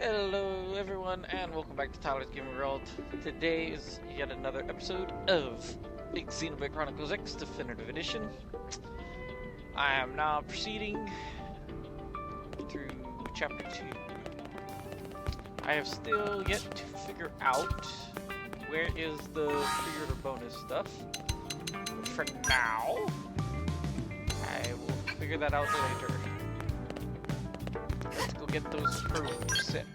Hello everyone and welcome back to Tyler's Gaming World. Today is yet another episode of Xenoblade Chronicles X Definitive Edition. I am now proceeding through chapter 2. I have still yet to figure out where is the pre-order bonus stuff. But for now, I will figure that out later. Let's go get those probes set.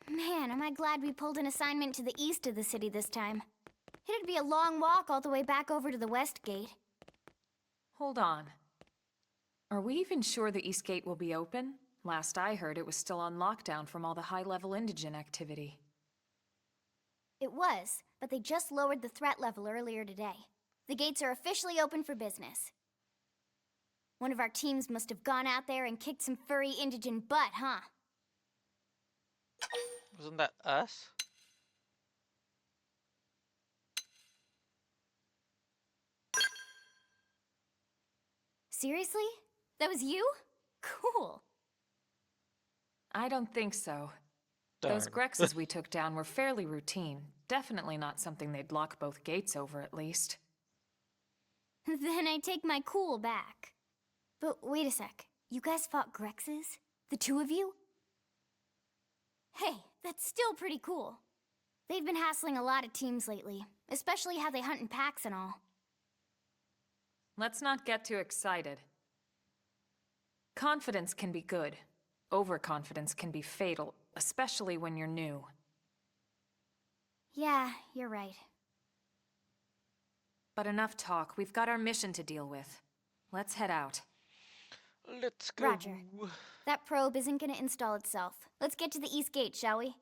Man, am I glad we pulled an assignment to the east of the city this time. It'd be a long walk all the way back over to the west gate. Hold on. Are we even sure the East Gate will be open? Last I heard, it was still on lockdown from all the high-level indigent activity. It was, but they just lowered the threat level earlier today. The gates are officially open for business. One of our teams must have gone out there and kicked some furry indigent butt, huh? Wasn't that us? Seriously? That was you? Cool. I don't think so. Darn. Those Grexes we took down were fairly routine. Definitely not something they'd lock both gates over, at least. Then I take my cool back. But wait a sec. You guys fought Grexes? The two of you? Hey, that's still pretty cool. They've been hassling a lot of teams lately, especially how they hunt in packs and all. Let's not get too excited. Confidence can be good. Overconfidence can be fatal, especially when you're new. Yeah, you're right. But enough talk. We've got our mission to deal with. Let's head out. Let's go. Roger. That probe isn't gonna install itself. Let's get to the east gate, shall we?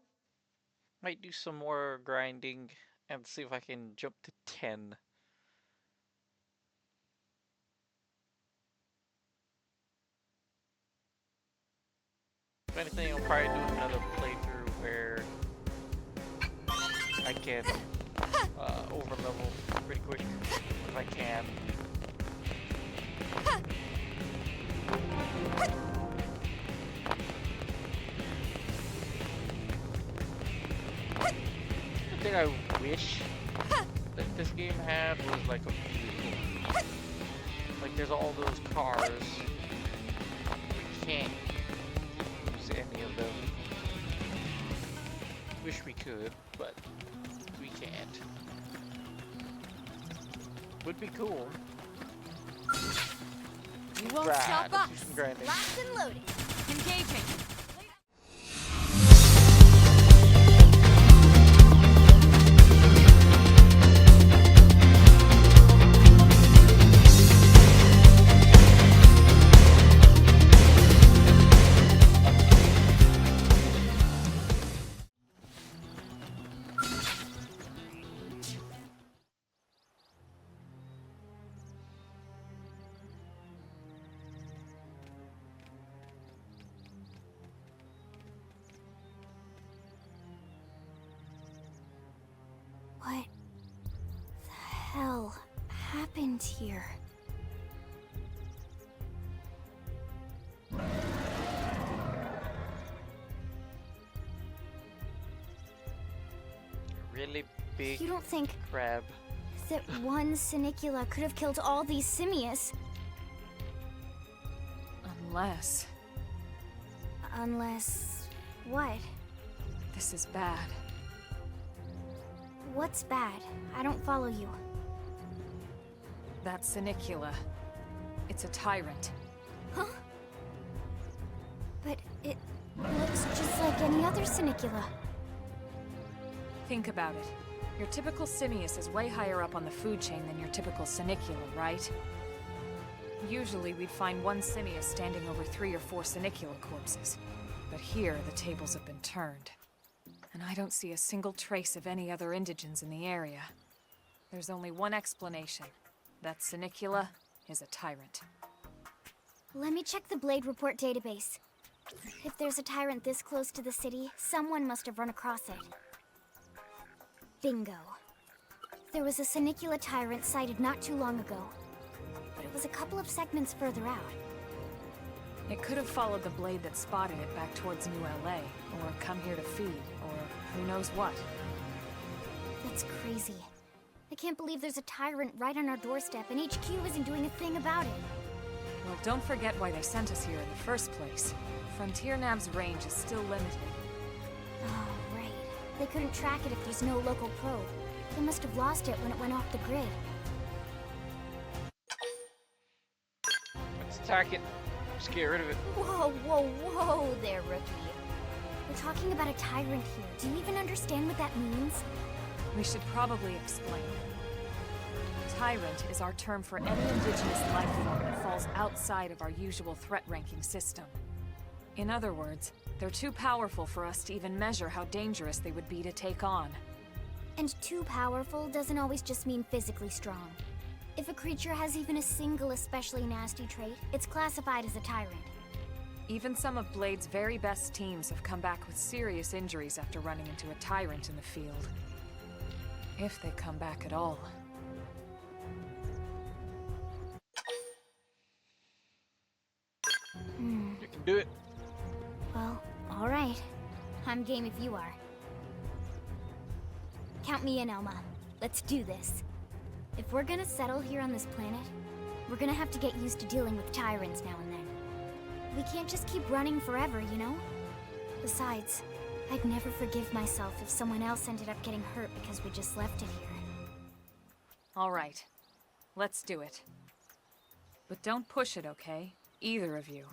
Might do some more grinding and see if I can jump to 10. If anything, I'll probably do another playthrough where I can overlevel pretty quick if I can. The thing I wish that this game had was like a vehicle. Like there's all those cars. We can't use any of them. Wish we could, but we can't. Would be cool. You won't Right, stop let's do us. some grinding. Locked and loaded. Engaging! What the hell happened here? Really big You don't think crab. that one Sinicula could have killed all these simius? Unless... Unless... what? this is bad. What's bad? I don't follow you. That Sinicula. It's a tyrant. Huh? But it looks just like any other Sinicula. Think about it. Your typical simius is way higher up on the food chain than your typical Sinicula, right? Usually we'd find one simius standing over 3 or 4 Sinicula corpses. But here, the tables have been turned. And I don't see a single trace of any other indigents in the area. There's only one explanation. That Sinicula is a tyrant. Let me check the Blade Report database. If there's a tyrant this close to the city, someone must have run across it. Bingo. There was a Sinicula tyrant sighted not too long ago. But it was a couple of segments further out. It could have followed the blade that spotted it back towards New LA, or come here to feed, or who knows what. That's crazy. I can't believe there's a tyrant right on our doorstep and HQ isn't doing a thing about it. Well, don't forget why they sent us here in the first place. Frontier Nav's range is still limited. Oh, right. They couldn't track it if there's no local probe. They must have lost it when it went off the grid. Let's attack it. Just get rid of it. Whoa, whoa, whoa there, rookie. We're talking about a tyrant here. Do you even understand what that means? We should probably explain. Tyrant is our term for any indigenous life form that falls outside of our usual threat ranking system. In other words, they're too powerful for us to even measure how dangerous they would be to take on. And too powerful doesn't always just mean physically strong. If a creature has even a single especially nasty trait, it's classified as a tyrant. Even some of Blade's very best teams have come back with serious injuries after running into a tyrant in the field. If they come back at all. You can do it. Well, alright. I'm game if you are. Count me in, Elma. Let's do this. If we're gonna settle here on this planet, we're gonna have to get used to dealing with tyrants now and then. We can't just keep running forever, you know? Besides, I'd never forgive myself if someone else ended up getting hurt because we just left it here. All right. Let's do it. But don't push it, okay? Either of you.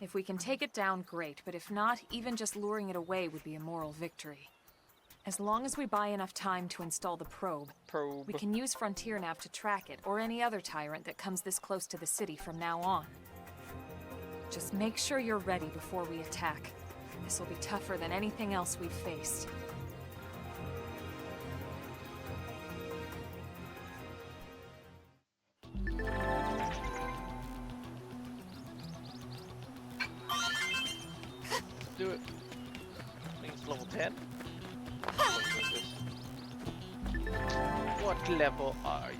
If we can take it down, great, but if not, even just luring it away would be a moral victory. As long as we buy enough time to install the probe, we can use Frontier Nav to track it, or any other tyrant that comes this close to the city from now on. Just make sure you're ready before we attack. This will be tougher than anything else we've faced. Do it. I think it's level 10. What level are you?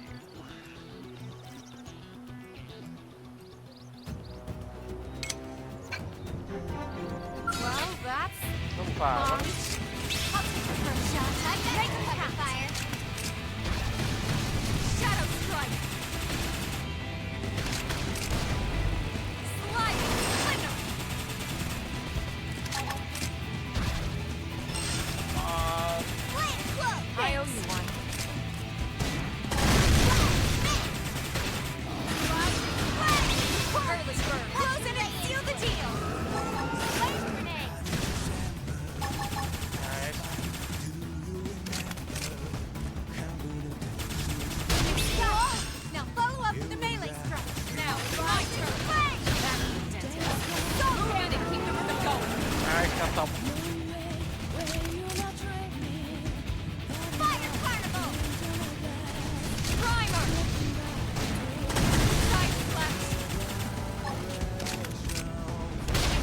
Well, that's... Level 5. I'll take the first shot. Break the cover fire. Shadow strike. Sliding splinter. Flame cloak. I owe you one. Early bird. Close it and seal the deal. Flame grenade. Nice. Now follow up with the melee strike. Now it's my turn. Flame. Go ahead and keep the rhythm going. Alright, got some. Fire carnival. Primer. Side slash.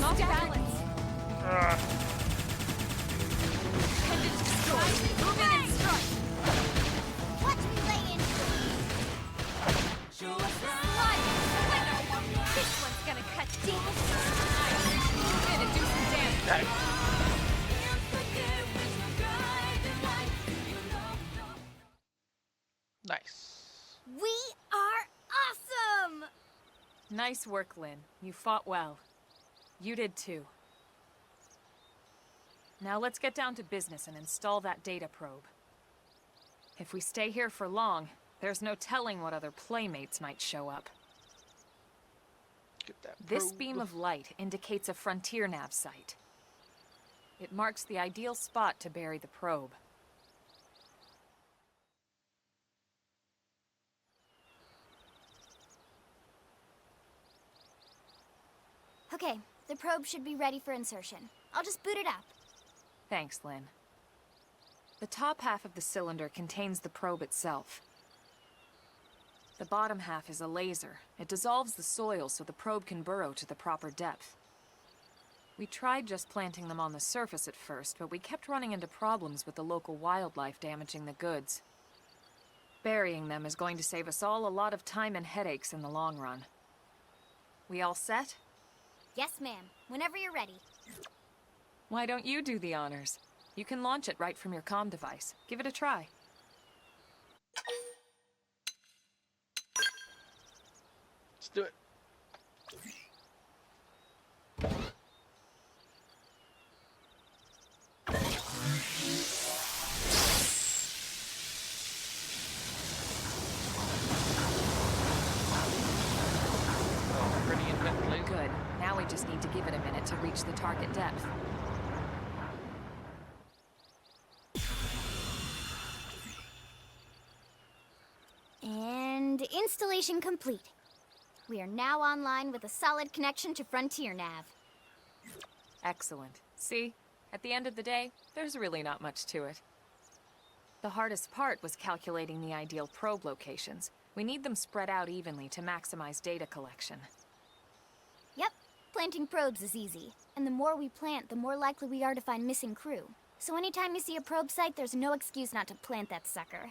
Off balance. Pendant destroy. Move in and strike. Watch me lay in. Sliding splinter. This one's gonna cut deep. Move in and do some damage. Nice. Nice. We are awesome! Nice work, Lynn. You fought well. You did too. Now let's get down to business and install that data probe. If we stay here for long, there's no telling what other playmates might show up. Get that This probe. beam of light indicates a Frontier Nav site. It marks the ideal spot to bury the probe. Okay, the probe should be ready for insertion. I'll just boot it up. Thanks, Lynn. The top half of the cylinder contains the probe itself. The bottom half is a laser. It dissolves the soil so the probe can burrow to the proper depth. We tried just planting them on the surface at first, but we kept running into problems with the local wildlife damaging the goods. burying them is going to save us all a lot of time and headaches in the long run. We all set? Yes, ma'am. Whenever you're ready. Why don't you do the honors? You can launch it right from your comm device. Give it a try. Let's do it. Good. Now we just need to give it a minute to reach the target depth. And installation complete. We are now online with a solid connection to Frontier Nav. Excellent. See? At the end of the day, there's really not much to it. The hardest part was calculating the ideal probe locations. We need them spread out evenly to maximize data collection. Yep, planting probes is easy. And the more we plant, the more likely we are to find missing crew. So anytime you see a probe site, there's no excuse not to plant that sucker.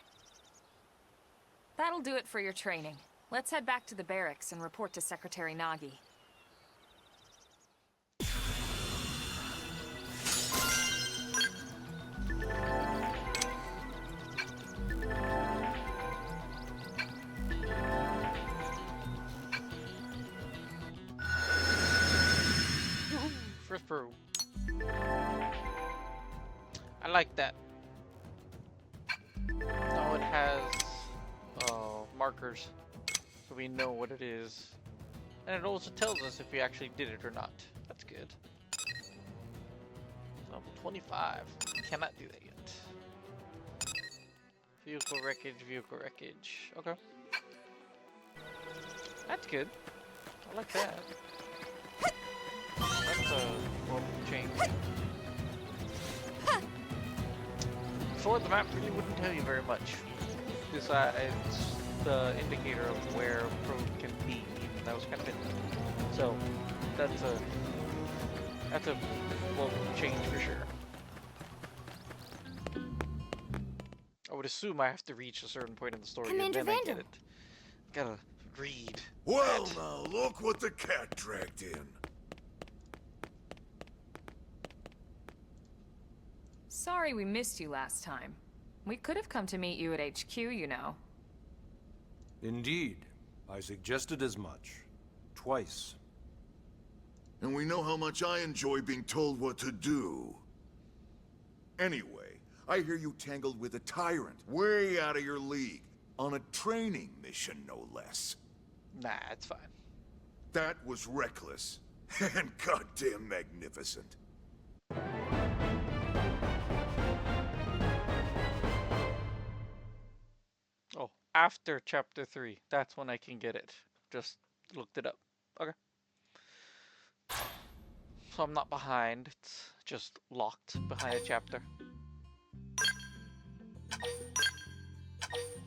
That'll do it for your training. Let's head back to the barracks and report to Secretary Nagi. First probe. I like that. Now it has markers, so we know what it is. And it also tells us if we actually did it or not. That's good. So 25. Cannot do that yet. Vehicle wreckage, vehicle wreckage. Okay. That's good. I like that. That's a welcome change. Before, the map really wouldn't tell you very much, besides the indicator of where a probe can be. That was kind of it. So that's a welcome change for sure. I would assume I have to reach a certain point in the story Commander and then I get Vandal. it. Gotta read. Well, that. now look what the cat dragged in. Sorry we missed you last time. We could have come to meet you at HQ, you know. Indeed. I suggested as much. Twice. And we know how much I enjoy being told what to do. Anyway, I hear you tangled with a tyrant, way out of your league, on a training mission, no less. Nah, it's fine. That was reckless, and goddamn magnificent. Oh, after chapter 3. That's when I can get it. Just looked it up. Okay. So I'm not behind. It's just locked behind a chapter.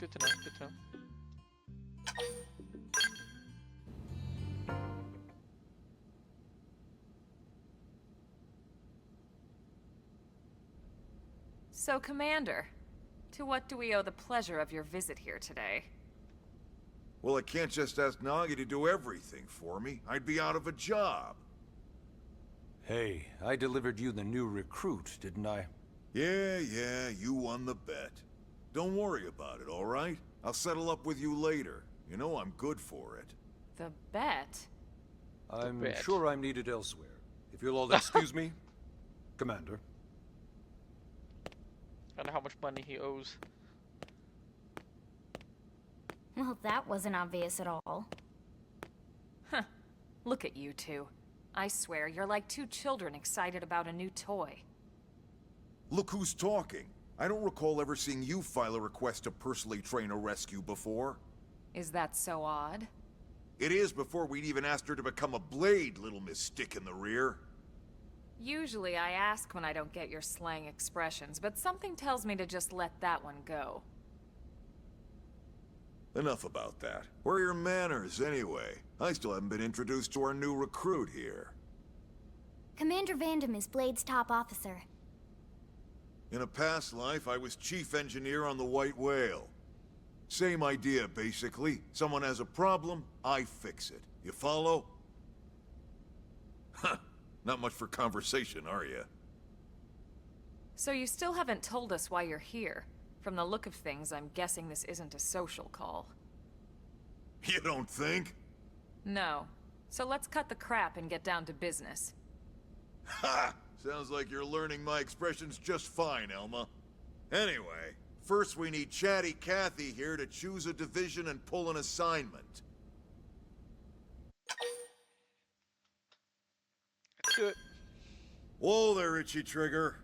Good to know, good to know. So, Commander, to what do we owe the pleasure of your visit here today? Well, I can't just ask Nagi to do everything for me. I'd be out of a job. Hey, I delivered you the new recruit, didn't I? Yeah, you won the bet. Don't worry about it, all right? I'll settle up with you later. You know I'm good for it. The bet? I'm bet. sure I'm needed elsewhere. If you'll all excuse me, Commander. I don't know how much money he owes. Well, that wasn't obvious at all. Huh. Look at you two. I swear, you're like two children excited about a new toy. Look who's talking. I don't recall ever seeing you file a request to personally train a rescue before. Is that so odd? It is before we'd even asked her to become a blade, little Miss Stick in the Rear. Usually I ask when I don't get your slang expressions, but something tells me to just let that one go. Enough about that. Where are your manners, anyway? I still haven't been introduced to our new recruit here. Commander Vandam is Blade's top officer. In a past life, I was chief engineer on the White Whale. Same idea, basically. Someone has a problem, I fix it. You follow? Huh. Not much for conversation, are you? So you still haven't told us why you're here. From the look of things, I'm guessing this isn't a social call. You don't think? No. So let's cut the crap and get down to business. Ha! Sounds like you're learning my expressions just fine, Elma. Anyway, first we need Chatty Cathy here to choose a division and pull an assignment. Let's do it. Whoa there, Itchy Trigger.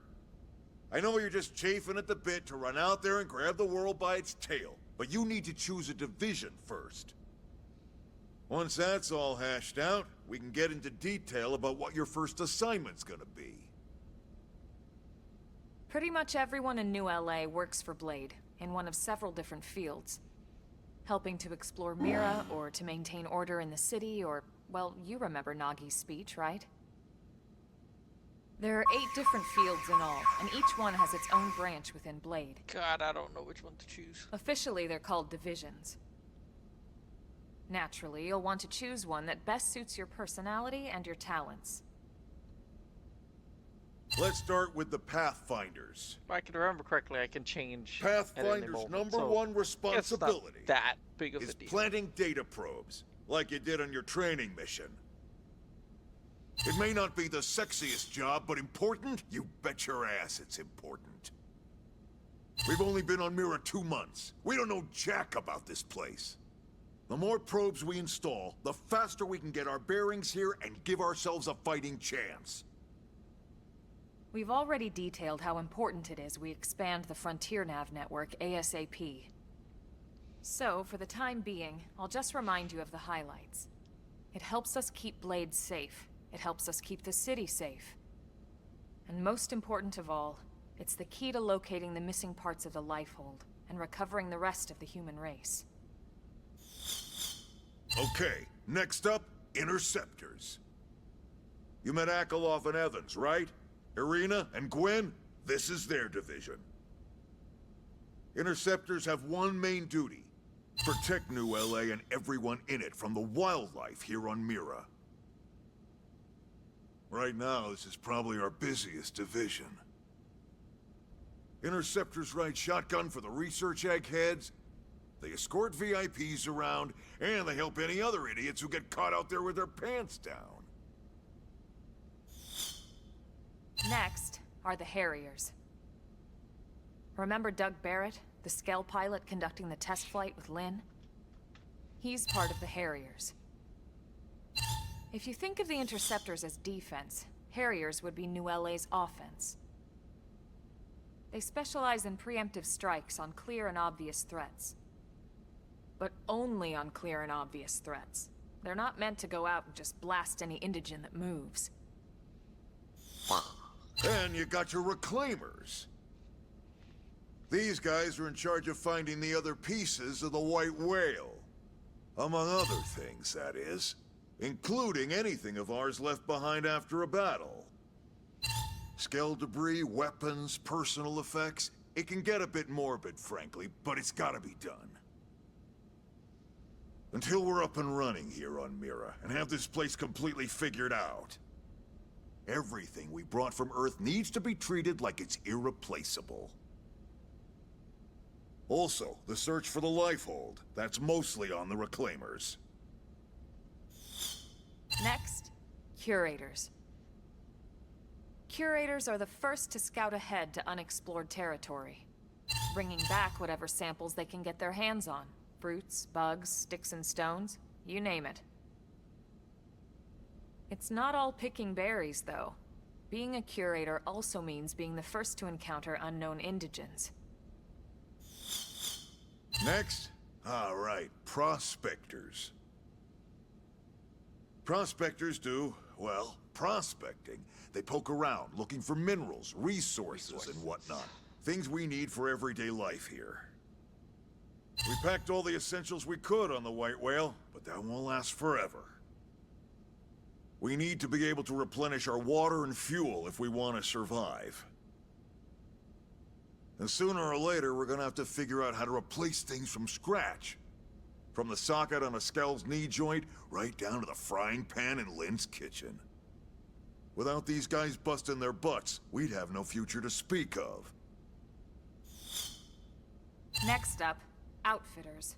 I know you're just chafing at the bit to run out there and grab the world by its tail, but you need to choose a division first. Once that's all hashed out, we can get into detail about what your first assignment's gonna be. Pretty much everyone in New LA works for Blade, in one of several different fields. Helping to explore Mira, or to maintain order in the city, or, well, you remember Nagi's speech, right? There are 8 different fields in all, and each one has its own branch within Blade. God, I don't know which one to choose. Officially, they're called divisions. Naturally, you'll want to choose one that best suits your personality and your talents. Let's start with the Pathfinders. If I can remember correctly, I can change at any Pathfinder's moment, number so one it's not responsibility that big of a is deal. planting data probes, like you did on your training mission. It may not be the sexiest job, but important? You bet your ass it's important. We've only been on Mira 2 months. We don't know jack about this place. The more probes we install, the faster we can get our bearings here and give ourselves a fighting chance. We've already detailed how important it is we expand the Frontier Nav network ASAP. So, for the time being, I'll just remind you of the highlights. It helps us keep Blade safe. It helps us keep the city safe. And most important of all, it's the key to locating the missing parts of the Lifehold and recovering the rest of the human race. Okay, next up, Interceptors. You met Akeloff and Evans, right? Irina and Gwen, this is their division. Interceptors have one main duty: protect New LA and everyone in it from the wildlife here on Mira. Right now, this is probably our busiest division. Interceptors ride shotgun for the research eggheads, they escort VIPs around, and they help any other idiots who get caught out there with their pants down. Next are the Harriers. Remember Doug Barrett, the Skell pilot conducting the test flight with Lynn? He's part of the Harriers. If you think of the Interceptors as defense, Harriers would be New LA's offense. They specialize in preemptive strikes on clear and obvious threats. But only on clear and obvious threats. They're not meant to go out and just blast any indigene that moves. And you got your Reclaimers. These guys are in charge of finding the other pieces of the White Whale. Among other things, that is. Including anything of ours left behind after a battle. Skell debris, weapons, personal effects. It can get a bit morbid, frankly, but it's gotta be done. Until we're up and running here on Mira, and have this place completely figured out. Everything we brought from Earth needs to be treated like it's irreplaceable. Also, the search for the Lifehold. That's mostly on the Reclaimers. Next, Curators. Curators are the first to scout ahead to unexplored territory, bringing back whatever samples they can get their hands on. Fruits, bugs, sticks and stones, you name it. It's not all picking berries, though. Being a curator also means being the first to encounter unknown indigens. Next? All right, Prospectors. Prospectors do, well, prospecting. They poke around, looking for minerals, resources, and whatnot. Things we need for everyday life here. We packed all the essentials we could on the White Whale, but that won't last forever. We need to be able to replenish our water and fuel if we want to survive. And sooner or later, we're gonna have to figure out how to replace things from scratch. From the socket on a Skell's knee joint, right down to the frying pan in Lynn's kitchen. Without these guys busting their butts, we'd have no future to speak of. Next up, outfitters.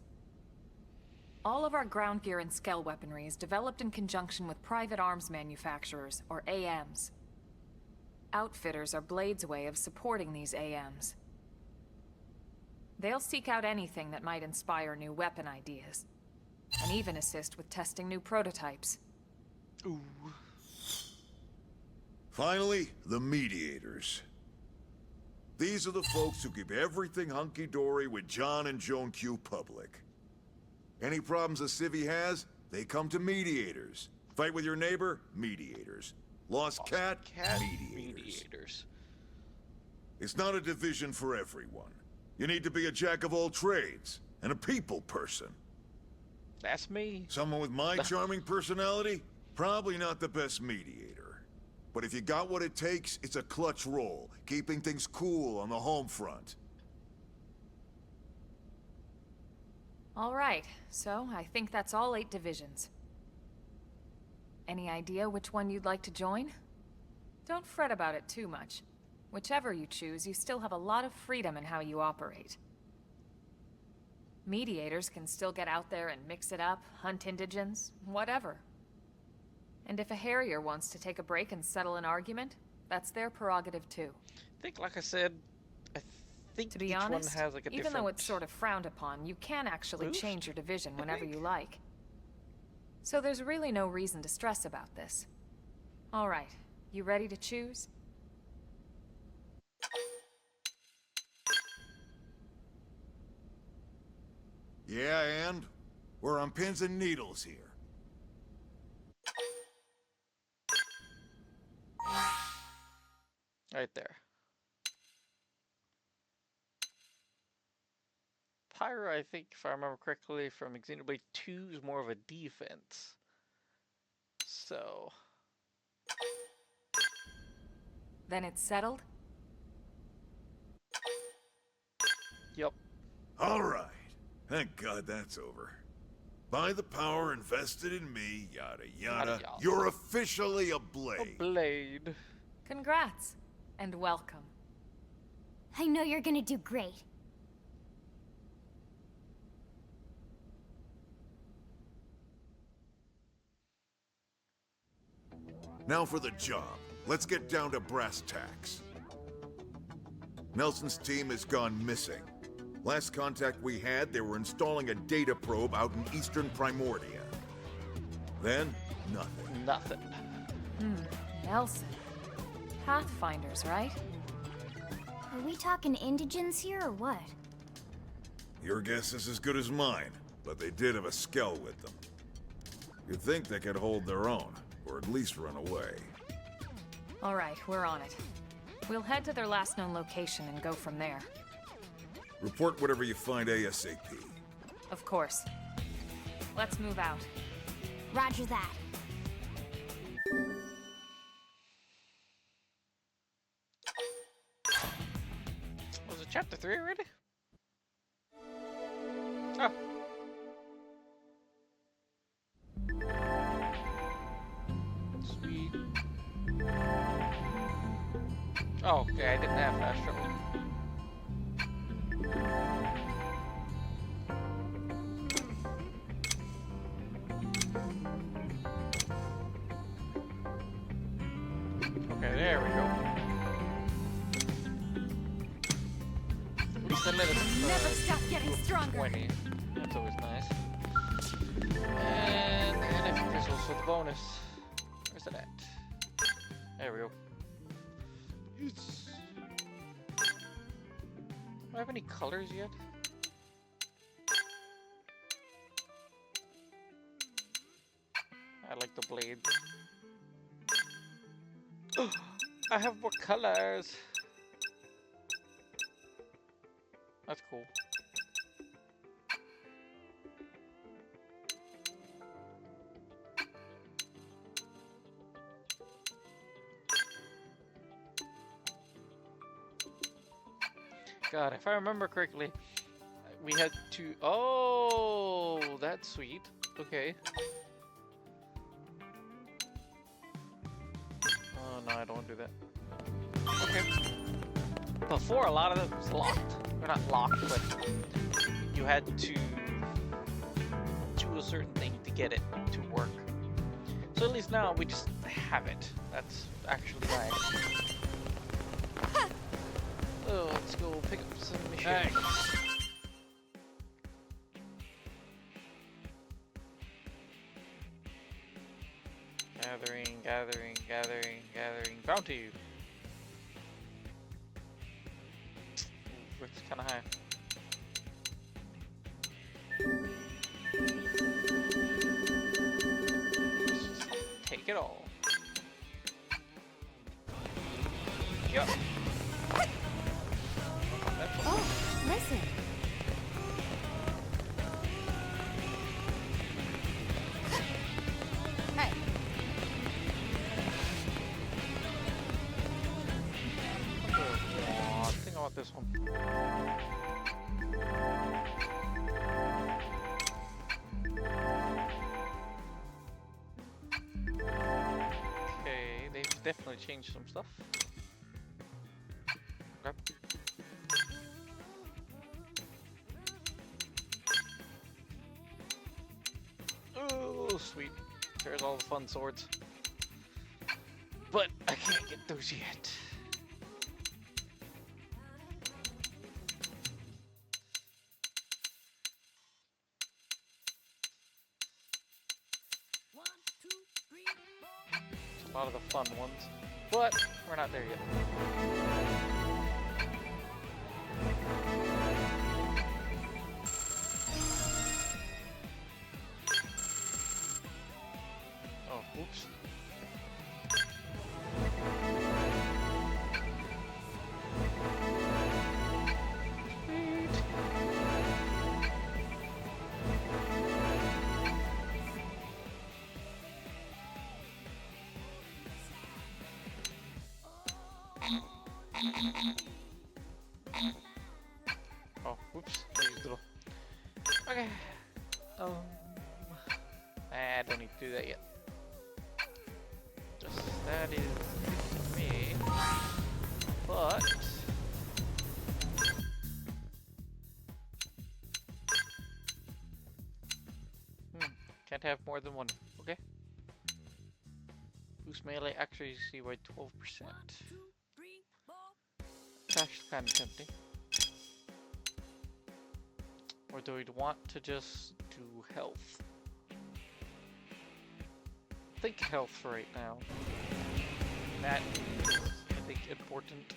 All of our ground gear and Skell weaponry is developed in conjunction with private arms manufacturers, or AMs. Outfitters are Blade's way of supporting these AMs. They'll seek out anything that might inspire new weapon ideas, and even assist with testing new prototypes. Ooh. Finally, the mediators. These are the folks who keep everything hunky-dory with John and Joan Q public. Any problems a civvy has, they come to mediators. Fight with your neighbor? Mediators. Lost cat? Mediators. It's not a division for everyone. You need to be a jack of all trades, and a people person. That's me. Someone with my charming personality? Probably not the best mediator. But if you got what it takes, it's a clutch role, keeping things cool on the home front. All right, so I think that's all 8 divisions. Any idea which one you'd like to join? Don't fret about it too much. Whichever you choose, you still have a lot of freedom in how you operate. Mediators can still get out there and mix it up, hunt indigents, whatever. And if a Harrier wants to take a break and settle an argument, that's their prerogative too. I think, like I said, I think To be each honest, one has like a even different... though it's sort of frowned upon, you can actually Boost, change your division I whenever think. you like. So there's really no reason to stress about this. All right, you ready to choose? Yeah, and? We're on pins and needles here. Right there. Pyro, I think, if I remember correctly, from Xenoblade 2 is more of a defense. So... Then it's settled? Yep. All right. Thank God that's over. By the power invested in me, yada yada, Yada, yada. you're officially a A Blade. blade. Congrats, and welcome. I know you're gonna do great. Now for the job. Let's get down to brass tacks. Nelson's team has gone missing. Last contact we had, they were installing a data probe out in eastern Primordia. Then, nothing. Nothing. Nelson. Pathfinders, right? Are we talking indigents here or what? Your guess is as good as mine, but they did have a Skell with them. You'd think they could hold their own, or at least run away. All right, we're on it. We'll head to their last known location and go from there. Report whatever you find ASAP. Of course. Let's move out. Roger that. Was it chapter 3 already? Oh. Sweet. Oh, okay, I didn't have fast travel. Okay, there we go. At least I let it Never stop getting stronger. 20. That's always nice. And I think there's also the bonus. Where's it at? There we go. Yes. Do I have any colors yet? I like the blade. I have more colors. That's cool. God, if I remember correctly, we had to... Oh, that's sweet. Okay. Oh, no, I don't want to do that. Okay. Before, a lot of them was locked. Or not locked, but you had to do a certain thing to get it to work. So at least now we just have it. That's actually nice. So let's go pick up some missions. Gathering, gathering, gathering, gathering. Bounty! Ooh, it's kinda high. Take it all. Yup. Oh, listen. Hey. I think I want this one. Okay, they've definitely changed some stuff. Okay. Oh, sweet. There's all the fun swords. But I can't get those yet. It's a lot of the fun ones. But we're not there yet. Oh, oops. Oh, whoops. I used little. Okay. I don't need to do that yet. Just that is it for me. But can't have more than one. Okay. Boost melee accuracy by 12%. It's actually kind of tempting. Or do we want to just do health? I think health for right now. That is, I think, important.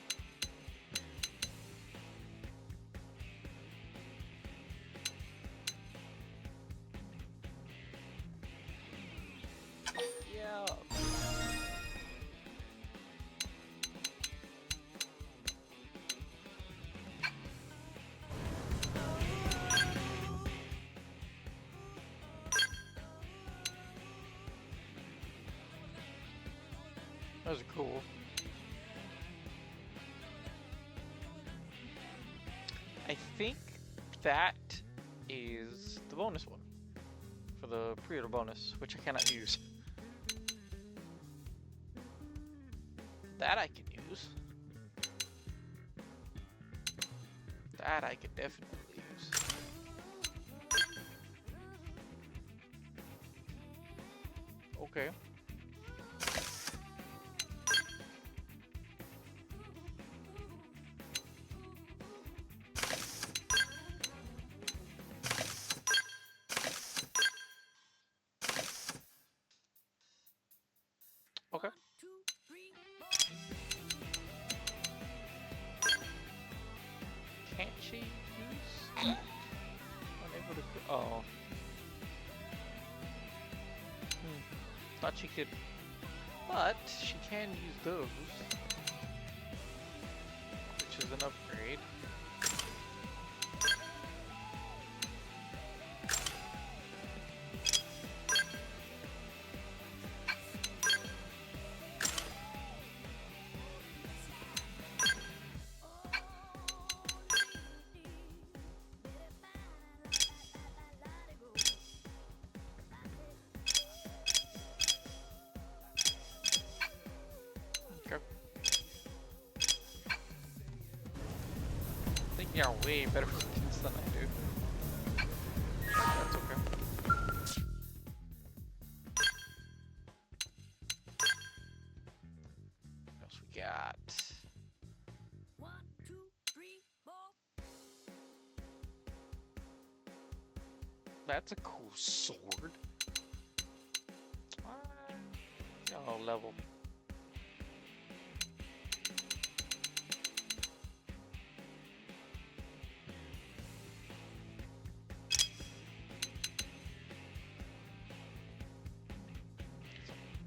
Yeah. Those are cool. I think that is the bonus one for the pre-order bonus, which I cannot use. That I can use. That I can definitely use. Okay. Okay. Can't she use that? Unable to. Oh. Thought she could. But she can use those. Which is an upgrade. Yeah, way better weapons than I do. That's okay. What else we got? 1, 2, 3, 4. That's a cool sword. Oh, level.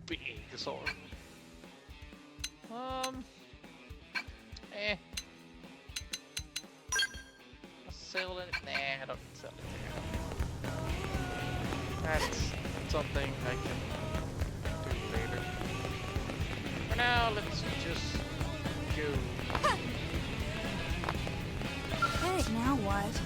Big sword. Eh. I'll sell it. Nah, I don't sell it. That's something I can do later. For now, let's just go. Hey, now what?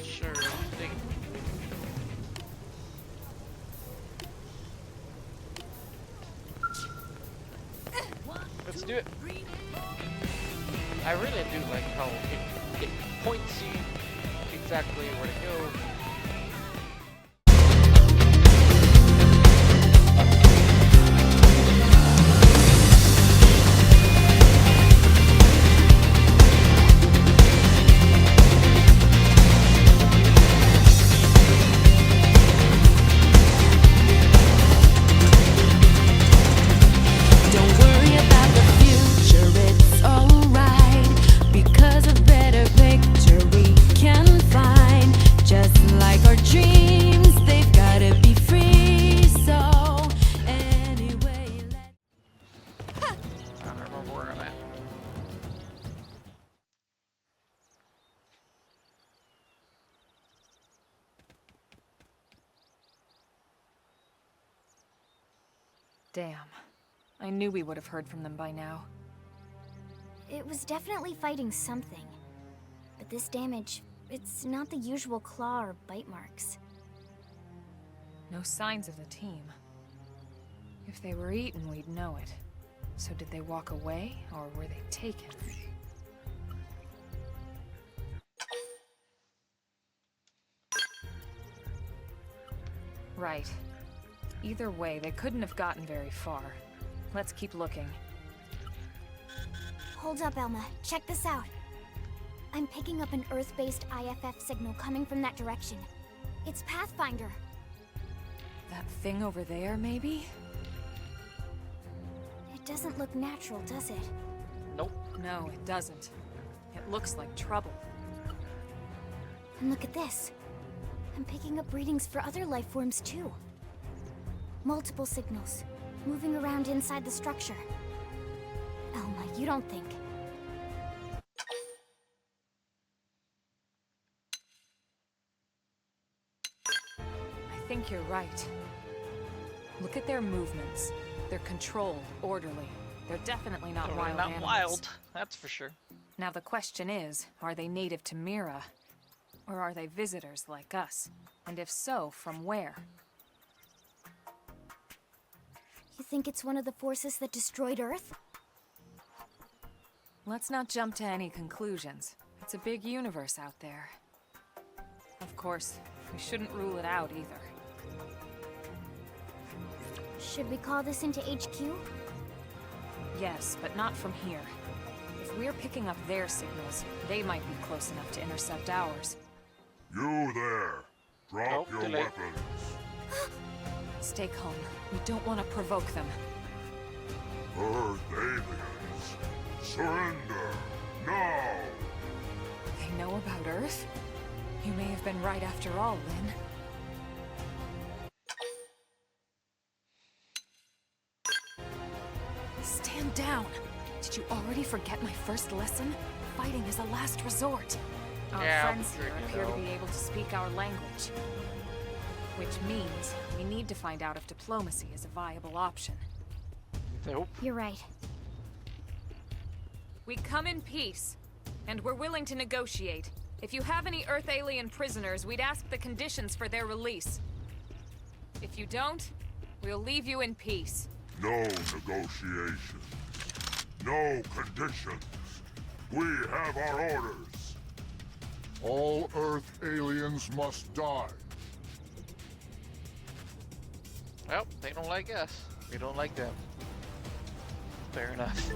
Sure thing. Let's do it. I really do like how it points you exactly where to go. Don't worry about the future, it's alright. Because a better picture we can find. Just like our dreams, they've gotta be free. So, anyway, I don't remember where I'm at. Damn. I knew we would have heard from them by now. It was definitely fighting something. But this damage, it's not the usual claw or bite marks. No signs of the team. If they were eaten, we'd know it. So did they walk away, or were they taken? Right. Either way, they couldn't have gotten very far. Let's keep looking. Hold up, Elma. Check this out. I'm picking up an Earth-based IFF signal coming from that direction. It's Pathfinder. That thing over there, maybe? It doesn't look natural, does it? Nope. No, it doesn't. It looks like trouble. And look at this. I'm picking up readings for other life forms too. Multiple signals, moving around inside the structure. Elma, you don't think... I think you're right. Look at their movements. They're controlled, orderly. They're definitely not Totally wild not animals. wild, that's for sure. Now the question is, are they native to Mira? Or are they visitors like us? And if so, from where? You think it's one of the forces that destroyed Earth? Let's not jump to any conclusions. It's a big universe out there. Of course, we shouldn't rule it out either. Should we call this into HQ? Yes, but not from here. If we're picking up their signals, they might be close enough to intercept ours. You there! Drop Nope, your too late. weapons. Stay calm. We don't want to provoke them. Earth aliens, surrender now! They know about Earth? You may have been right after all, Lynn. Stand down! Did you already forget my first lesson? fighting as a last resort. Our Yeah, friends here you appear to know. be able to speak our language. Which means we need to find out if diplomacy is a viable option. Nope. You're right. We come in peace, and we're willing to negotiate. If you have any Earth alien prisoners, we'd ask the conditions for their release. If you don't, we'll leave you in peace. No negotiations. No conditions. We have our orders. All Earth aliens must die. Well, they don't like us. We don't like them. Fair enough.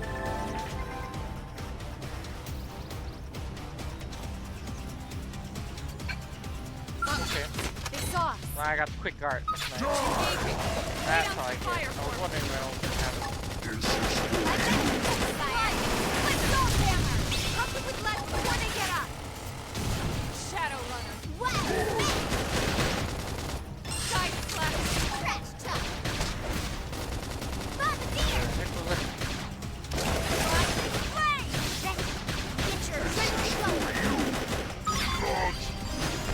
Okay. They saw us. Well, I got the quick guard. That's nice. Engaging. That's Lay how I down get some it. fire I was for wondering when I was gonna have it. Shadow Runner. Side slash.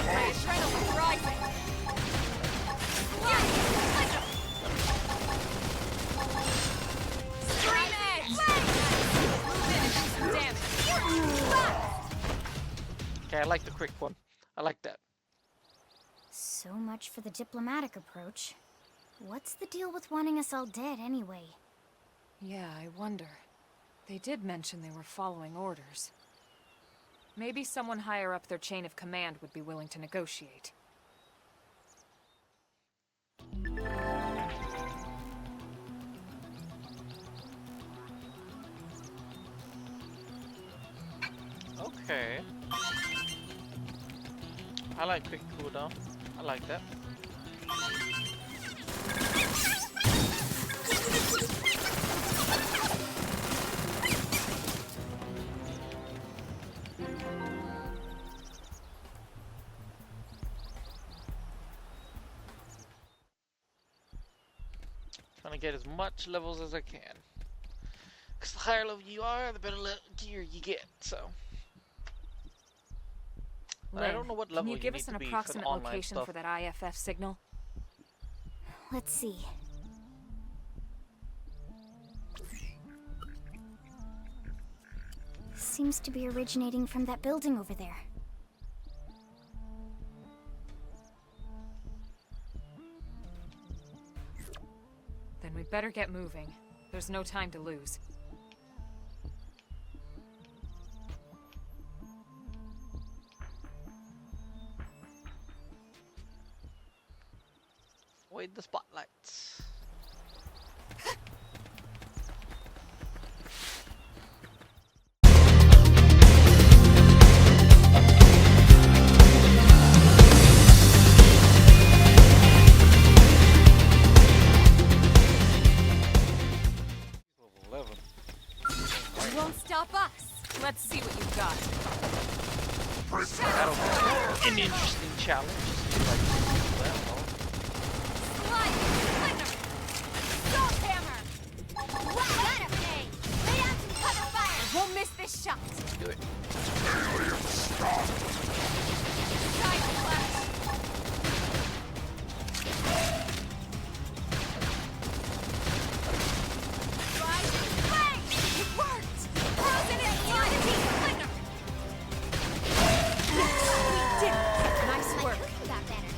My adrenaline's rising. Stream edge. Move in and do some damage. Okay, I like the quick one. I like that. So much for the diplomatic approach. What's the deal with wanting us all dead anyway? Yeah, I wonder. They did mention they were following orders. Maybe someone higher up their chain of command would be willing to negotiate. Okay. I like quick cooldown. I like that. Trying to get as much levels as I can. Because the higher level you are, the better gear you get, so. But I don't know what level can you give need us to an be for the approximate online location stuff. for that IFF signal? Let's see. Seems to be originating from that building over there. Then we'd better get moving. There's no time to lose. Avoid the spotlights. Level 11. You won't stop us! Let's see what you've got. That'll be an interesting challenge. See if I can do that well. Slide! Splinter! Salt hammer! Lay down some cover fire! I won't miss this shot! Do it. Side slash! Rising flame! It worked! Frozen in sliding splinter! We did it! Nice work. Got better.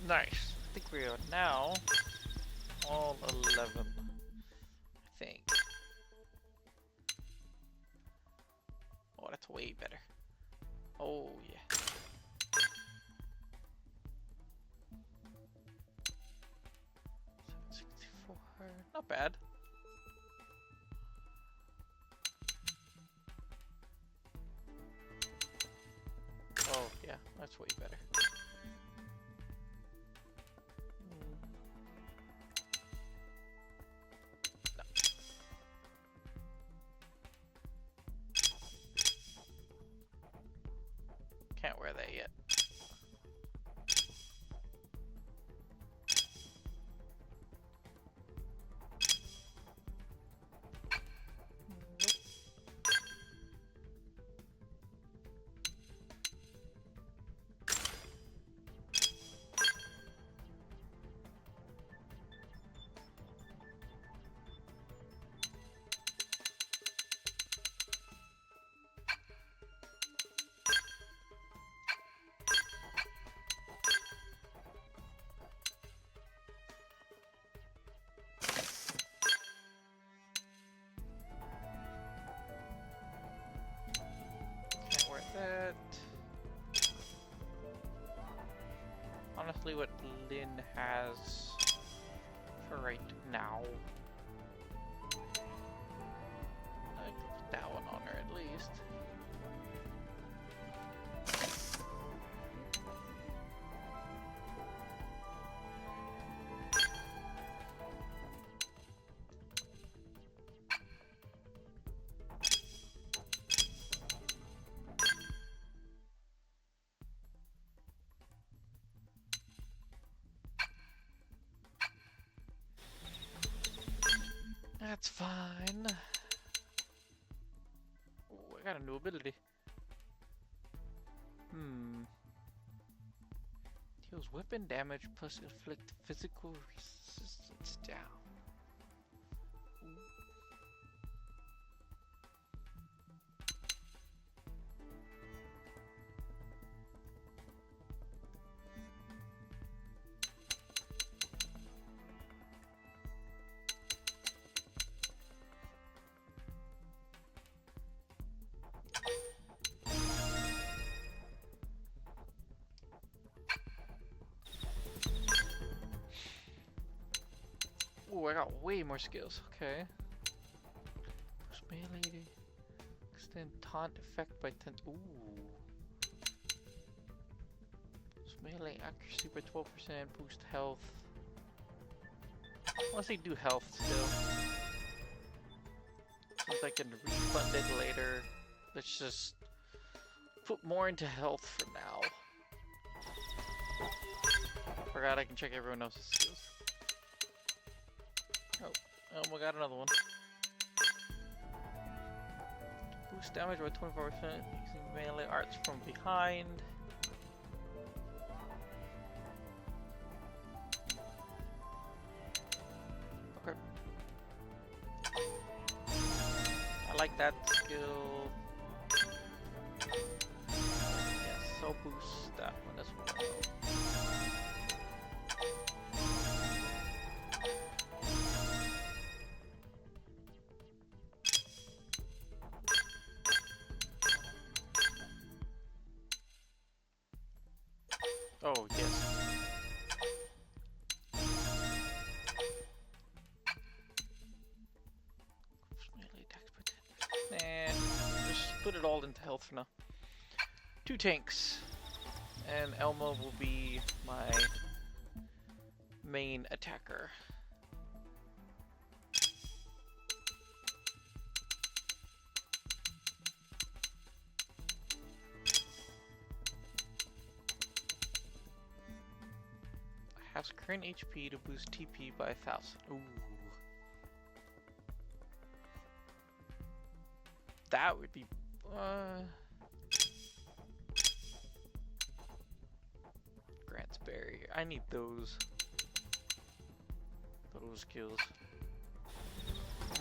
Nice. I think we are now all 11. I think. Oh, that's way better. Oh, yeah. Not bad. Oh, yeah, that's way better. No. Can't wear that yet. Nope. roughly what Lynn has for right now. I can put that one on her at least. That's fine. Oh, I got a new ability. Deals weapon damage plus inflict physical resistance down. Ooh, I got way more skills. Okay. Boost melee. Extend taunt effect by 10. Ooh. Boost melee accuracy by 12%. Boost health. Unless they do health still. Since I can refund it later. Let's just put more into health for now. Forgot I can check everyone else's skills. Oh, we got another one. Boost damage by 24% using melee arts from behind. Okay. I like that skill. Yes, so boost that one as well. Oh, yes. Melee attacks by 10%. Nah, just put it all into health for now. 2 tanks. And Elma will be my main attacker. Has current HP to boost TP by 1,000. Ooh. That would be... Grant's barrier. I need those. Those skills.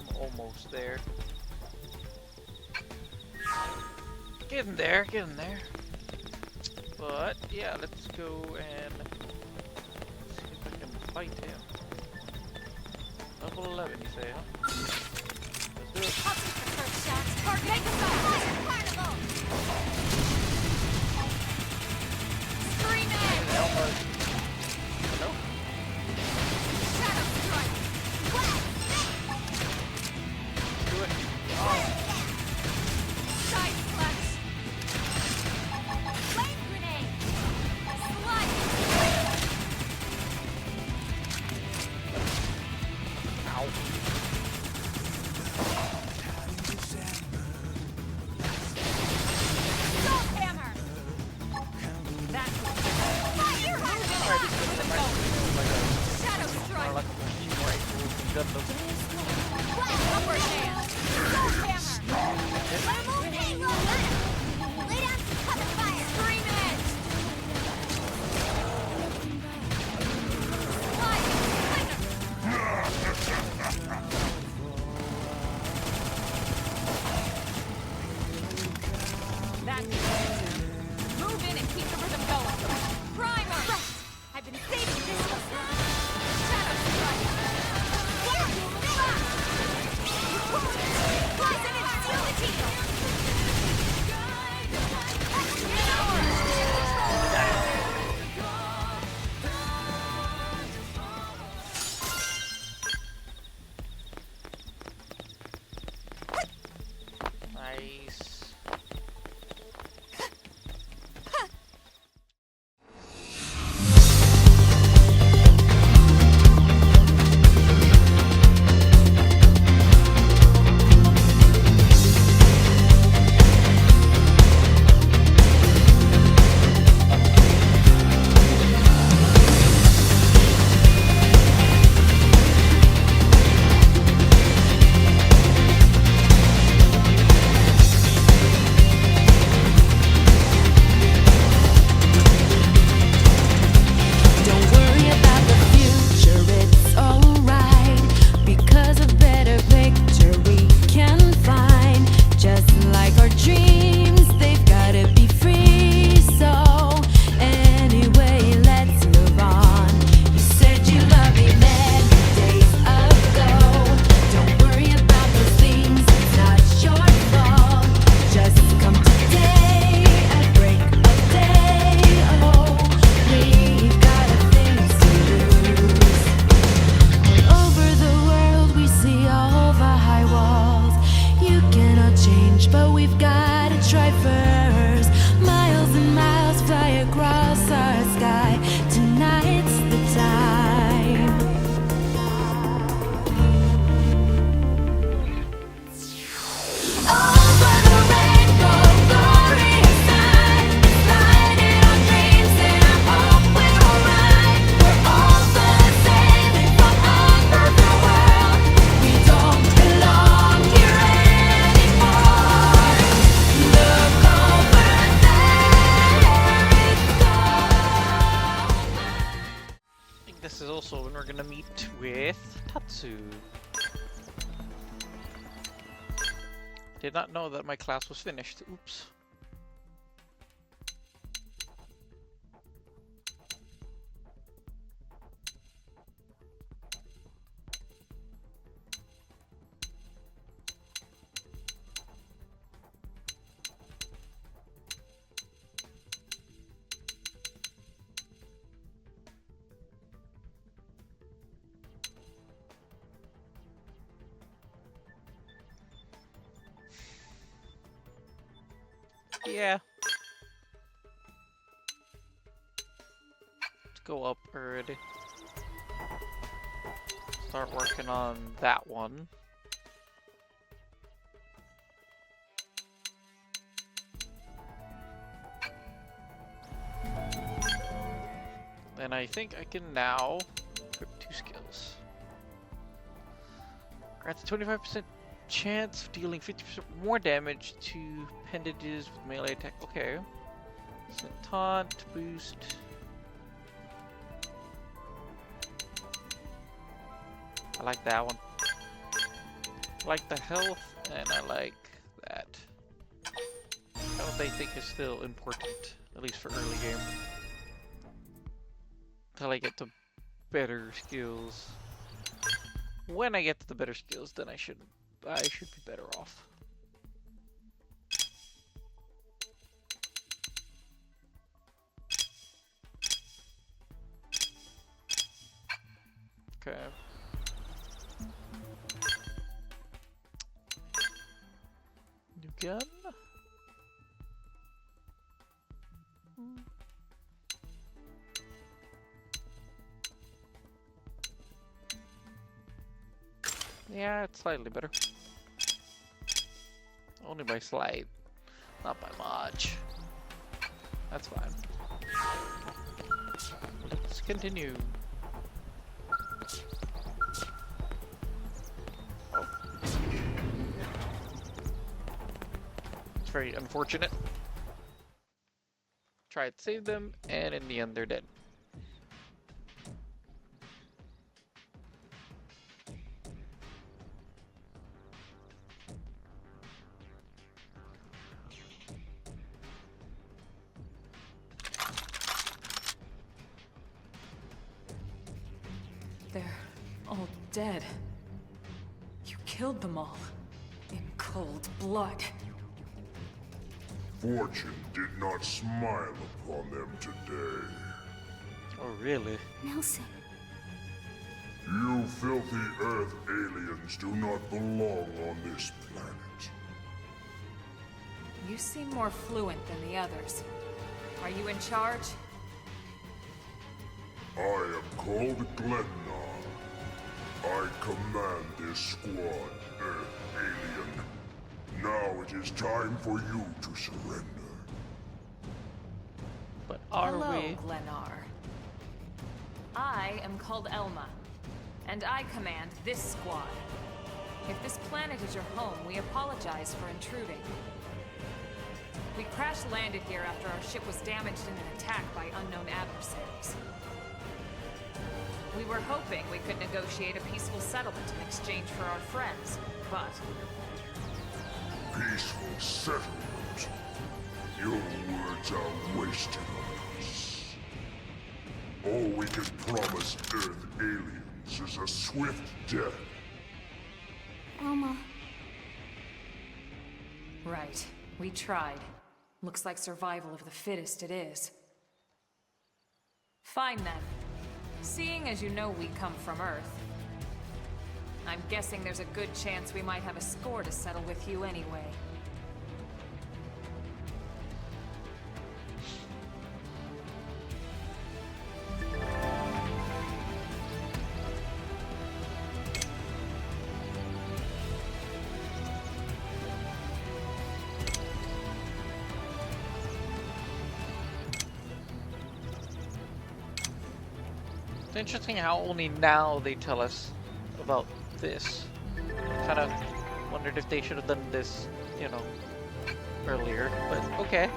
I'm almost there. Getting there, getting there. But, yeah, let's go and... fight him. Level 11, you say, huh? Let's do it. I'll take the first shot. Target Carnival! Screaming! Hello? Shadow Strike! Let's do it. Side Slash! Flame Grenade! Slide! Ow. Salt Hammer! That's Fire Shadow Strike! Like a machine rifle with gun those. Upper Hand! Salt Hammer! Lay down some cover fire! Scream Edge! That's it. Move in and keep the rhythm going. Primer! Right. I've been saving this one. Shadow Strike! Poison and seal the teeth! also when we're gonna meet with Tatsu. Did not know that my class was finished. Oops. Yeah. Let's go up already. Start working on that one. And I think I can now equip 2 skills. Grants a 25% chance of dealing 50% more damage to appendages with melee attack. Okay. Taunt boost. I like that one. I like the health, and I like that. Health I think is still important, at least for early game. Until I get to better skills. When I get to the better skills, then I should be better off. Okay. New gun? Yeah, it's slightly better. Only by slight, not by much. That's fine. Let's continue. Oh. It's very unfortunate. Tried to save them, and in the end they're dead. They're all dead. You killed them all. In cold blood. Fortune did not smile upon them today. Oh, really? Nelson. You filthy Earth aliens do not belong on this planet. You seem more fluent than the others. Are you in charge? I am called Glennar. I command this squad, Earth alien. Now it is time for you to surrender. But are Hello, we? Glennar. I am called Elma, and I command this squad. If this planet is your home, we apologize for intruding. We crash-landed here after our ship was damaged in an attack by unknown adversaries. We were hoping we could negotiate a peaceful settlement in exchange for our friends, but... Peaceful settlement? Your words are wasted on us. All we can promise Earth aliens is a swift death. Elma. Right. We tried. Looks like survival of the fittest it is. Fine then. Seeing as you know we come from Earth, I'm guessing there's a good chance we might have a score to settle with you anyway. It's interesting how only now they tell us about this. Kind of wondered if they should have done this, you know, earlier, but okay.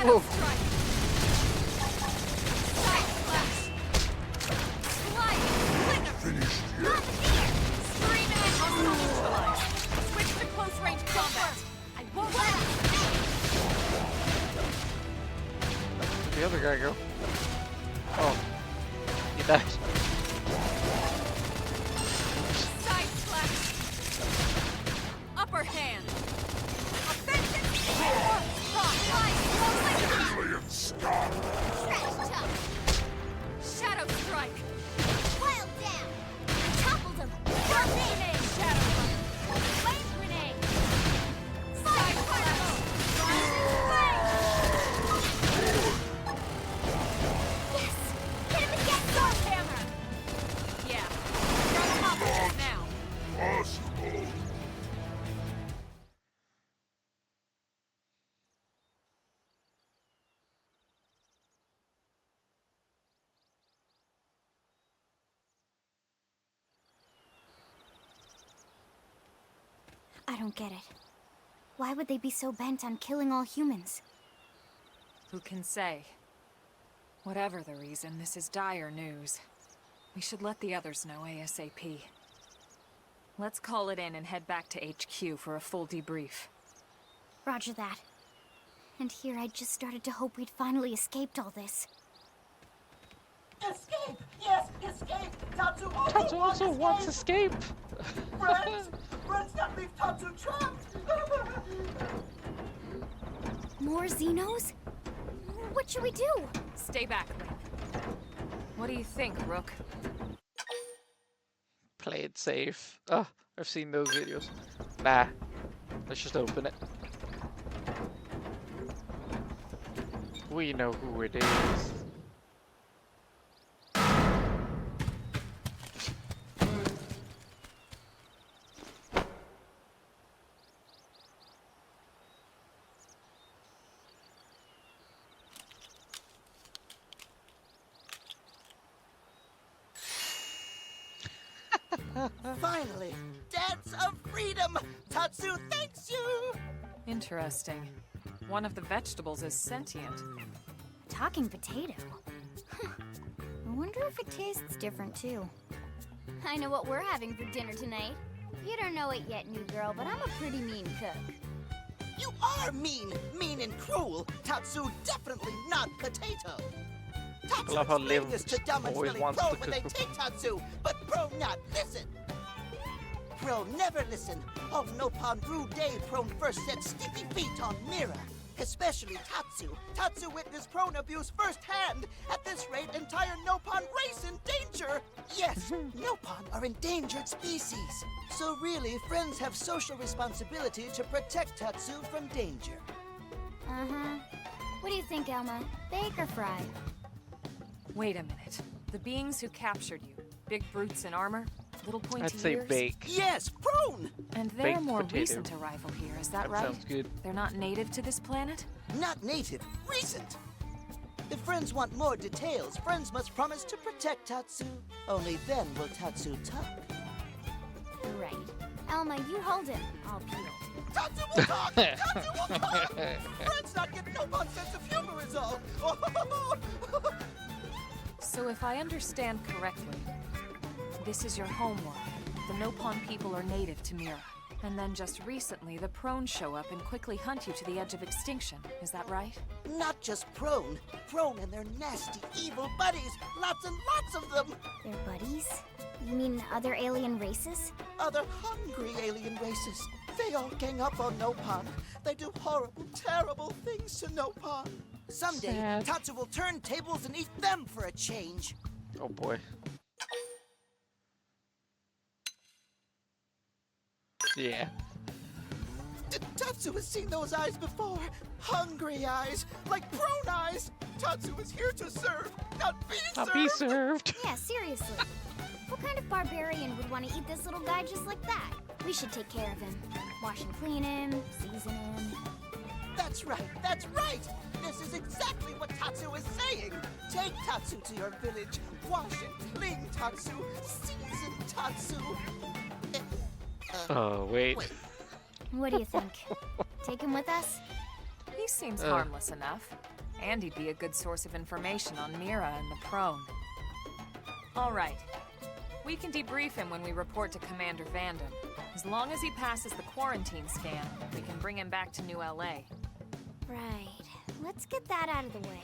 Shadow Strike! Side Slash! Sliding! Flicker! Finished yet? Scream and hostile neutralized! Switch to close range combat! I won't let up! Where'd the other guy go? Oh, he died. Side Slash! Upper hand! Offensive! Alien scar! Trash talk. Shadow Strike! Wild down. Toppled him. Grenade! Shadow Strike! Wave grenade. Side Slash! Yes. Hit him again. Sword Hammer! Yeah. Grab a hop on this now. Possible! I don't get it. Why would they be so bent on killing all humans? Who can say? Whatever the reason, this is dire news. We should let the others know ASAP. Let's call it in and head back to HQ for a full debrief. Roger that. And here I just started to hope we'd finally escaped all this. Escape! Yes, escape! Tatsu Tatsu also wants escape. Friends! Friends, don't leave Tatsu trapped! More Xenos? What should we do? Stay back, Link. What do you think, Rook? Play it safe. Oh, I've seen those videos. Nah, let's just open it. We know who it is. Finally! Dance of freedom! Tatsu thanks you! Interesting. One of the vegetables is sentient. Talking potato. Huh. I wonder if it tastes different too. I know what we're having for dinner tonight. You don't know it yet, new girl, but I'm a pretty mean cook. You are mean! Mean and cruel! Tatsu definitely not potato! Tatsu love how explained Liv this to Dumb and always Smelly wants Pro to when they cook. take Tatsu, but Pro not listen! Pro never listen. Of Nopon rude day, Pro first set sticky feet on Mira. Especially Tatsu. Tatsu witnessed prone abuse firsthand. At this rate, entire Nopon race in danger. Yes, Nopon are endangered species. So really, friends have social responsibility to protect Tatsu from danger. Uh-huh. What do you think, Elma? Bake or fry? Wait a minute. The beings who captured you, big brutes in armor, little pointy I'd say ears. bake. Yes, prone! And they're Baked a more potato. recent arrival here, is that That right? sounds good. They're not native to this planet? Not native, recent. If friends want more details, friends must promise to protect Tatsu. Only then will Tatsu talk. Right. Elma, you hold him. I'll peel. Tatsu will talk! Tatsu will talk! Friends not getting Nopon sense of humor is all. So if I understand correctly, this is your homeworld. The Nopon people are native to Mira. And then just recently, the Prone show up and quickly hunt you to the edge of extinction. Is that right? Not just Prone. Prone and their nasty, evil buddies. Lots and lots of them. They're buddies? You mean other alien races? Other hungry alien races. They all gang up on Nopon. They do horrible, terrible things to Nopon. Someday, Sad. Tatsu will turn tables and eat them for a change. Oh boy. Yeah. Tatsu has seen those eyes before. Hungry eyes, like prone eyes. Tatsu is here to serve, not be I'll served. be served. Yeah, seriously. What kind of barbarian would want to eat this little guy just like that? We should take care of him. Wash and clean him, season him. That's right, that's right. This is exactly what Tatsu is saying. Take Tatsu to your village. Wash and clean Tatsu. Season Tatsu. Oh, wait. Wait. What do you think? Take him with us? He seems harmless enough. And he'd be a good source of information on Mira and the Prone. Alright. We can debrief him when we report to Commander Vanden. As long as he passes the quarantine scan, we can bring him back to New LA. Right. Let's get that out of the way.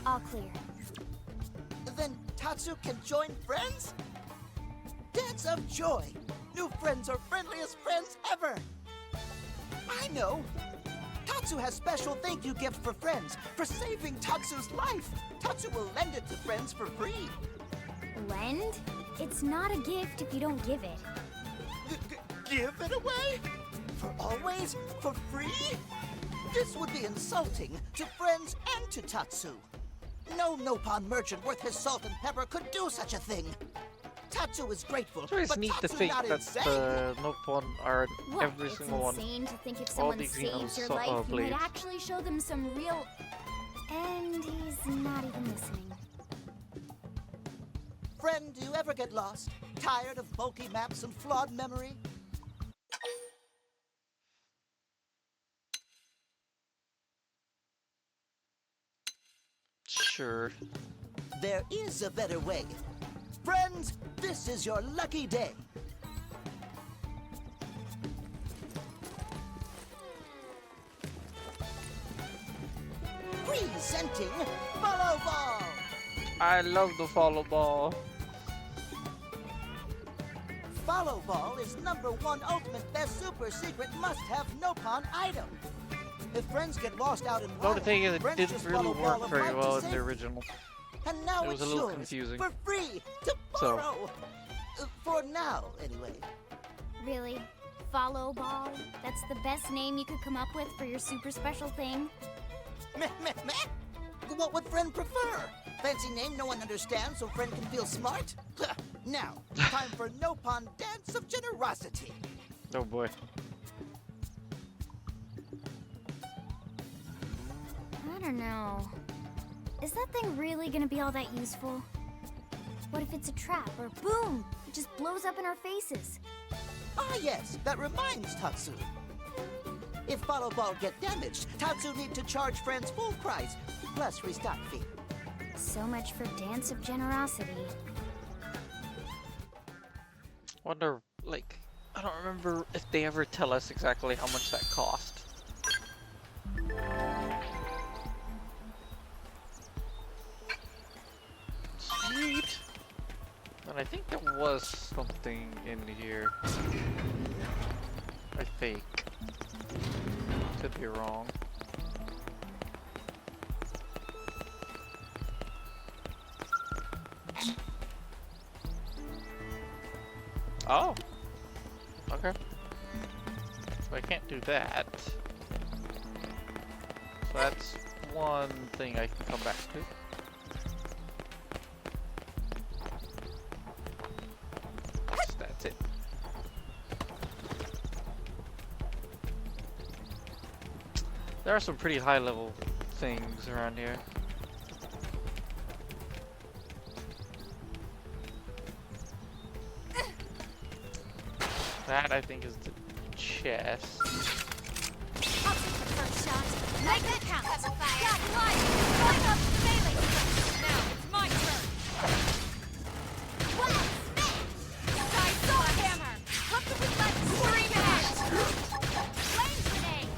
All clear. Then Tatsu can join friends? Dance of joy! New friends are friendliest friends ever! I know! Tatsu has special thank you gift for friends for saving Tatsu's life! Tatsu will lend it to friends for free! Lend? It's not a gift if you don't give it. Give it away? For always? For free? This would be insulting to friends and to Tatsu. No Nopon merchant worth his salt and pepper could do such a thing. Tatsu is grateful, It's always but neat to Tatsu think not that insane. the Nopon are What? every It's single one. insane to think if All someone the saves your Xenoblades life, you might blades. actually show them some real... And he's not even listening. Friend, do you ever get lost? Tired of bulky maps and flawed memory? Sure. There is a better way. Friends, this is your lucky day. Presenting Follow Ball! I love the follow ball. Follow Ball is #1 ultimate best super secret must-have Nopon item. If friends get lost out in The only wild, thing is it friends didn't just really follow Ball work of very Light to well in the safety. original. And now It was it's a little yours confusing. for free to So. borrow. For now, anyway. Really? Follow Ball? That's the best name you could come up with for your super special thing? Meh, meh, meh. What would friend prefer? Fancy name no one understands so friend can feel smart? Now, time for Nopon Dance of Generosity. Oh boy. I don't know. Is that thing really gonna be all that useful? What if it's a trap, or boom, it just blows up in our faces? Ah yes, that reminds Tatsu. If Follow Ball get damaged, Tatsu need to charge friends full price, plus restock fee. So much for Dance of Generosity. Wonder, like, I don't remember if they ever tell us exactly how much that cost. Sweet! And I think there was something in here. I think. Could be wrong. Oh! Okay. So I can't do that. So that's one thing I can come back to. That's it. There are some pretty high level things around here. That I think is the chest. I'll take the first shot. Make it count. Got light. Going up the melee. Now, it's my turn! Blast! Side saw hammer! What can we let Scream axe! Flame grenade!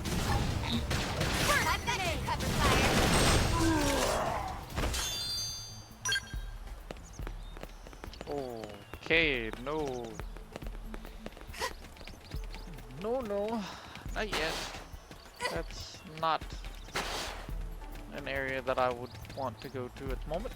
First I've got you cover fire. Okay, no. No, not yet. That's not an area that I would want to go to at the moment.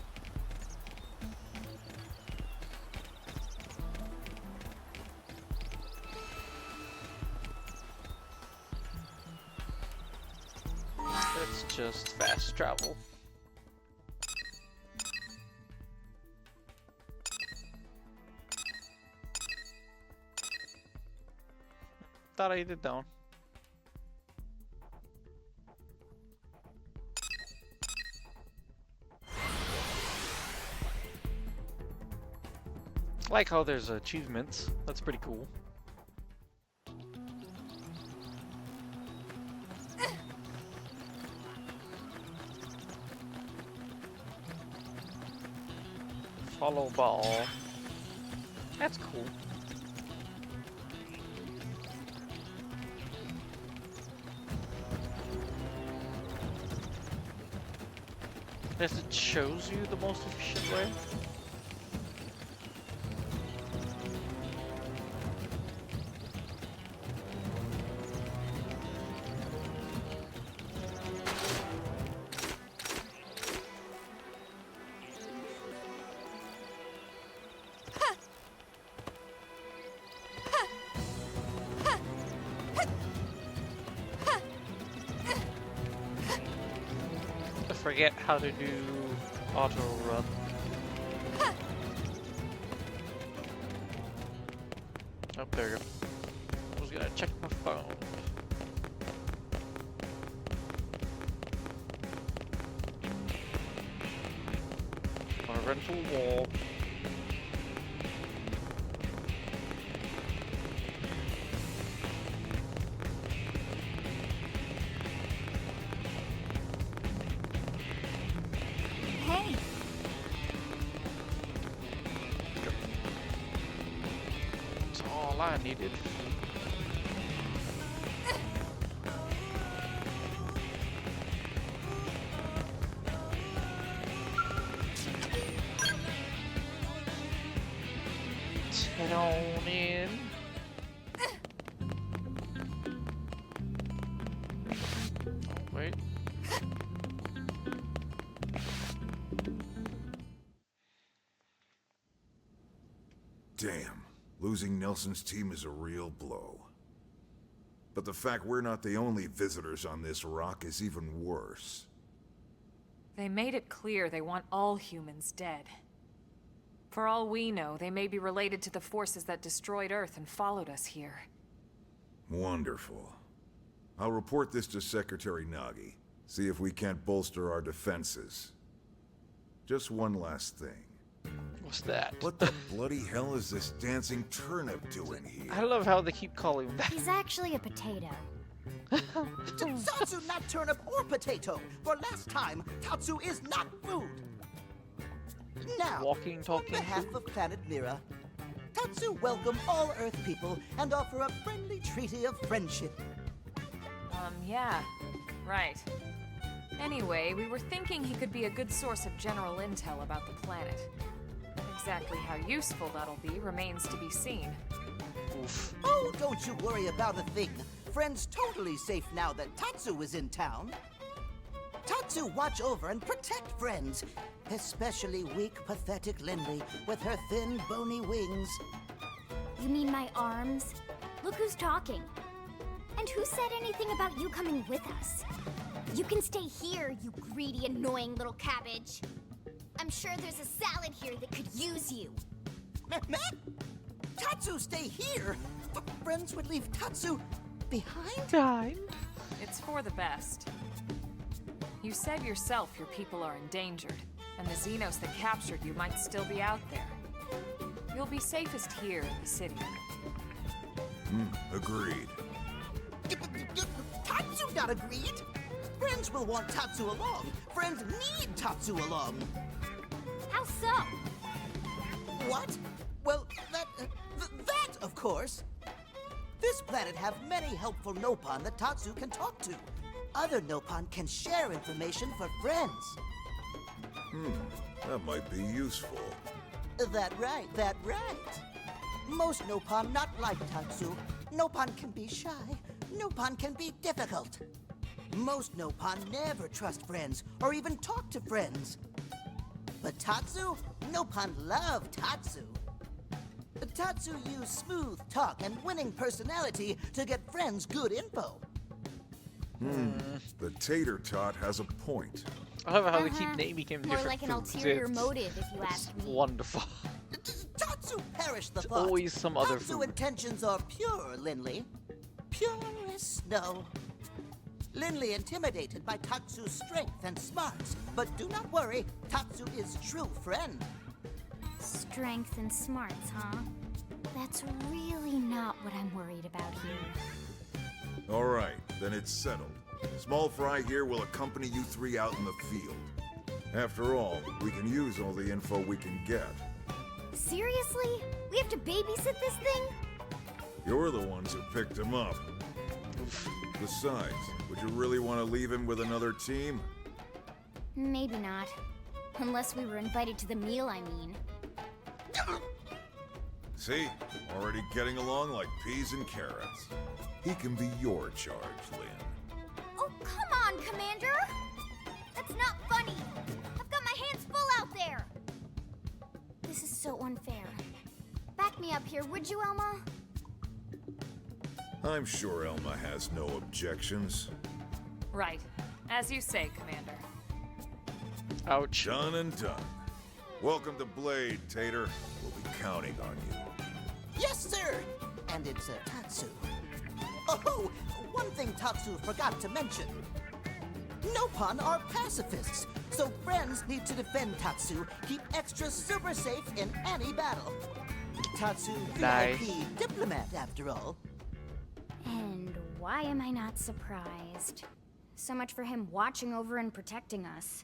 Let's just fast travel. Thought I did down. I like how there's achievements. That's pretty cool. Hollow ball. That's cool. Guess it shows you the most efficient way. I forget how to do auto run. Oh, there you go. I was gonna check my phone. Wanna run to a wall. Hey, That's all I needed. Head on in. Oh, wait. Damn, losing Nelson's team is a real blow. But the fact we're not the only visitors on this rock is even worse. They made it clear they want all humans dead. For all we know, they may be related to the forces that destroyed Earth and followed us here. Wonderful. I'll report this to Secretary Nagi. See if we can't bolster our defenses. Just one last thing. What's that? What the bloody hell is this dancing turnip doing here? I love how they keep calling him that. he's actually a potato. Tatsu not turnip or potato. For last time, Tatsu is not food. Now, Walking, talking on behalf food. of Planet Mira, Tatsu welcome all Earth people and offer a friendly treaty of friendship. Yeah. Right. Anyway, we were thinking he could be a good source of general intel about the planet. Exactly how useful that'll be remains to be seen. Oof. Oh, don't you worry about a thing. Friend's totally safe now that Tatsu is in town. Tatsu watch over and protect friends, especially weak, pathetic Lindley with her thin, bony wings. You mean my arms? Look who's talking. And who said anything about you coming with us? You can stay here, you greedy, annoying little cabbage. I'm sure there's a salad here that could use you. Meh? Tatsu stay here? Friends would leave Tatsu behind? It's for the best. You said yourself your people are endangered, and the Xenos that captured you might still be out there. You'll be safest here in the city. Agreed. Tatsu not agreed. Friends will want Tatsu along. Friends need Tatsu along. How so? What? Well, that, of course. This planet have many helpful Nopon that Tatsu can talk to. Other Nopon can share information for friends. That might be useful. That right. Most Nopon not like Tatsu. Nopon can be shy. Nopon can be difficult. Most Nopon never trust friends or even talk to friends. But Tatsu? Nopon love Tatsu. Tatsu use smooth talk and winning personality to get friends good info. The tater tot has a point. I love how they keep naming him More different like an foods. ulterior It's motive, if you ask me. wonderful. Tatsu perish the It's thought. always some other Tatsu food. intentions are pure, Linley. Pure as snow. Linley intimidated by Tatsu's strength and smarts. But do not worry, Tatsu is true friend. Strength and smarts, huh? That's really not what I'm worried about here. All right, then it's settled. Small Fry here will accompany you three out in the field. After all, we can use all the info we can get. Seriously? We have to babysit this thing? You're the ones who picked him up. Besides, would you really want to leave him with another team? Maybe not. Unless we were invited to the meal, I mean. See? Already getting along like peas and carrots. He can be your charge, Lynn. Oh, come on, Commander! That's not funny! I've got my hands full out there! This is so unfair. Back me up here, would you, Elma? I'm sure Elma has no objections. Right. As you say, Commander. Ouch. Done and done. Welcome to Blade, Tater. We'll be counting on you. Yes, sir! And it's Tatsu. Oh, one thing Tatsu forgot to mention. Nopon are pacifists, so friends need to defend Tatsu, keep extra super safe in any battle. Tatsu, Nice. VIP diplomat, after all. And why am I not surprised? So much for him watching over and protecting us.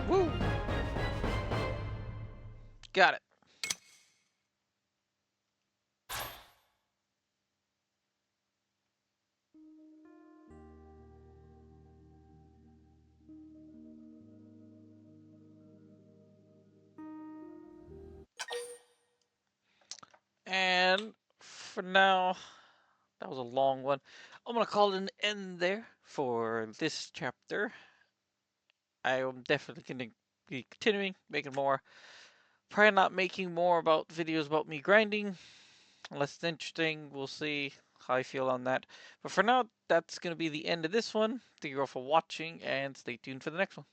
Woo! Got it. And for now, that was a long one. I'm gonna call it an end there for this chapter. I am definitely gonna be continuing, making more. Probably not making more about videos about me grinding. Unless it's interesting, we'll see how I feel on that. But for now, that's gonna be the end of this one. Thank you all for watching, and stay tuned for the next one.